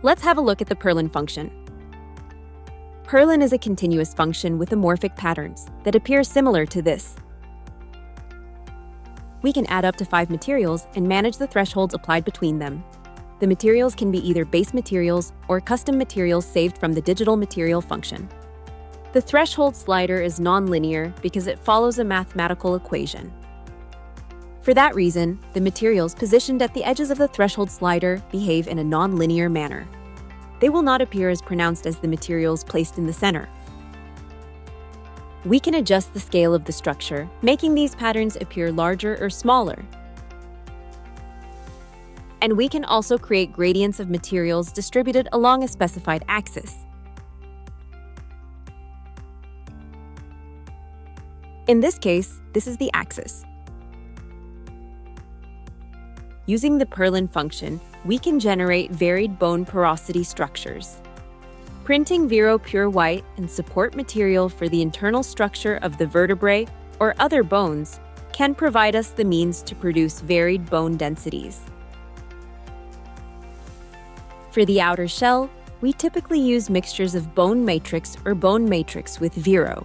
Let's have a look at the Perlin function. Perlin is a continuous function with anamorphic patterns that appear similar to this. We can add up to 5 materials and manage the thresholds applied between them. The materials can be either base materials or custom materials saved from the digital material function. The threshold slider is nonlinear because it follows a mathematical equation. For that reason, the materials positioned at the edges of the threshold slider behave in a nonlinear manner. They will not appear as pronounced as the materials placed in the center. We can adjust the scale of the structure, making these patterns appear larger or smaller. And we can also create gradients of materials distributed along a specified axis. In this case, this is the axis. Using the Perlin function, we can generate varied bone porosity structures. Printing Vero pure white and support material for the internal structure of the vertebrae or other bones can provide us the means to produce varied bone densities. For the outer shell, we typically use mixtures of bone matrix or bone matrix with Vero,